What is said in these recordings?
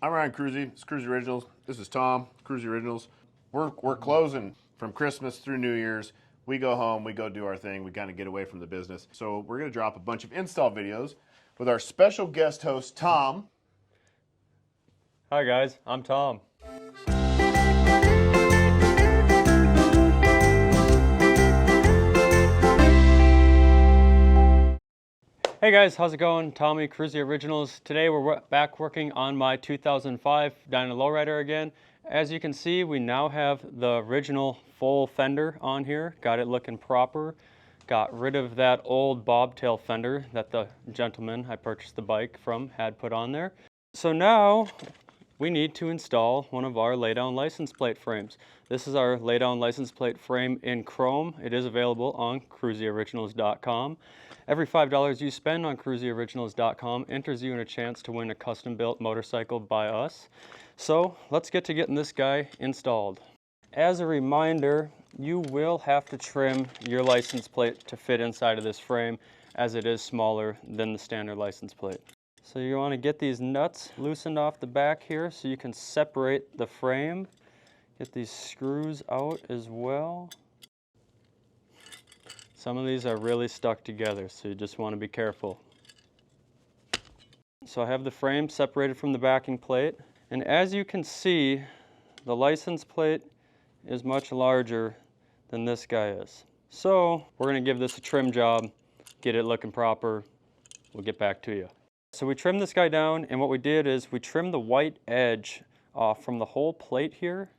I'm Ryan Kruesi. It's Kruesi Originals. This is Tom, Kruesi Originals. We're closing from Christmas through New Year's. We go home, we go do our thing, we kind of get away from the business. So we're going to drop a bunch of install videos with our special guest host, Tom. Hi guys, I'm Tom. Hey guys, how's it going? Tommy, Kruesi Originals. Today we're back working on my 2005 Dyna Lowrider again. As you can see, we now have the original full fender on here. Got it looking proper. Got rid of that old bobtail fender that the gentleman I purchased the bike from had put on there. So now we need to install one of our laydown license plate frames. This is our laydown license plate frame in chrome. It is available on KruesiOriginals.com. Every $5 you spend on KruesiOriginals.com enters you in a chance to win a custom-built motorcycle by us. So let's get to getting this guy installed. As a reminder, you will have to trim your license plate to fit inside of this frame, as it is smaller than the standard license plate. So you want to get these nuts loosened off the back here so you can separate the frame. Get these screws out as well. Some of these are really stuck together, so you just want to be careful. So I have the frame separated from the backing plate, and as you can see, the license plate is much larger than this guy is. So we're going to give this a trim job, get it looking proper. We'll get back to you. So we trimmed this guy down, and what we did is we trimmed the white edge off from the whole plate here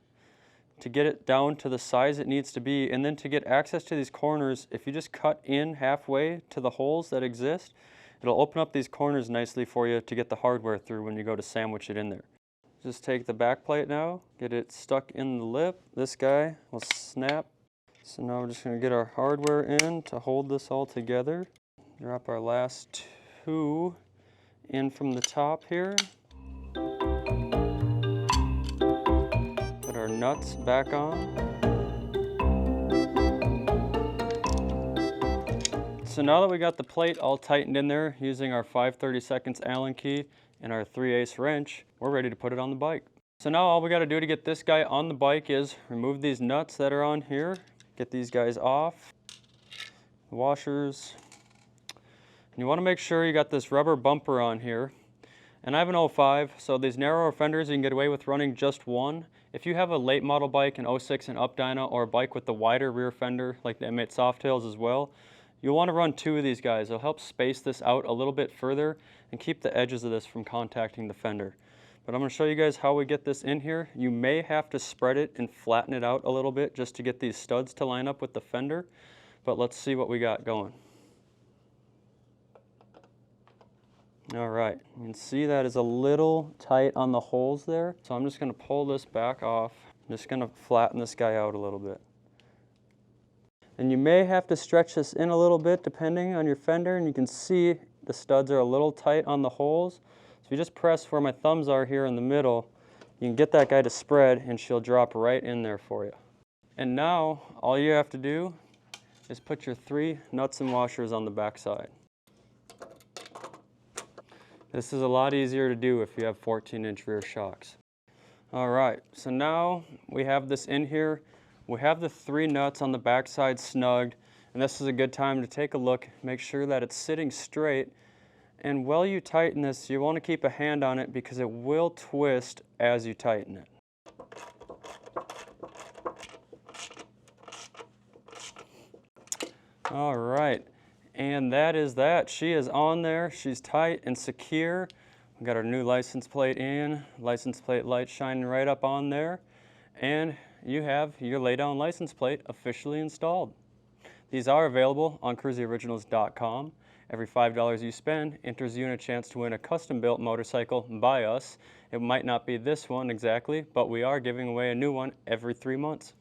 to get it down to the size it needs to be, and then to get access to these corners, if you just cut in halfway to the holes that exist, it'll open up these corners nicely for you to get the hardware through when you go to sandwich it in there. Just take the back plate now, get it stuck in the lip. This guy will snap. So now we're just going to get our hardware in to hold this all together. Drop our last two in from the top here. Put our nuts back on. So now that we got the plate all tightened in there using our 5/32 Allen key and our 3/8 wrench, we're ready to put it on the bike. So now all we got to do to get this guy on the bike is remove these nuts that are on here, get these guys off, the washers, and you want to make sure you got this rubber bumper on here. And I have an 05, so these narrower fenders you can get away with running just one. If you have a late model bike, an 06 and up dyno, or a bike with the wider rear fender like the M8 Softails as well, you'll want to run two of these guys. It'll help space this out a little bit further and keep the edges of this from contacting the fender. But I'm going to show you guys how we get this in here. You may have to spread it and flatten it out a little bit just to get these studs to line up with the fender. But let's see what we got going. All right, you can see that is a little tight on the holes there. So I'm just going to pull this back off. I'm just going to flatten this guy out a little bit. And you may have to stretch this in a little bit depending on your fender, and you can see the studs are a little tight on the holes. So if you just press where my thumbs are here in the middle, you can get that guy to spread and she'll drop right in there for you. And now all you have to do is put your 3 nuts and washers on the back side. This is a lot easier to do if you have 14-inch rear shocks. All right, so now we have this in here. We have the 3 nuts on the back side snugged, and this is a good time to take a look, make sure that it's sitting straight. And while you tighten this, you want to keep a hand on it because it will twist as you tighten it. All right. And that is that. She is on there. She's tight and secure. We got our new license plate in, license plate light shining right up on there. And you have your laydown license plate officially installed. These are available on KruesiOriginals.com. Every $5 you spend enters you in a chance to win a custom-built motorcycle by us. It might not be this one exactly, but we are giving away a new one every 3 months.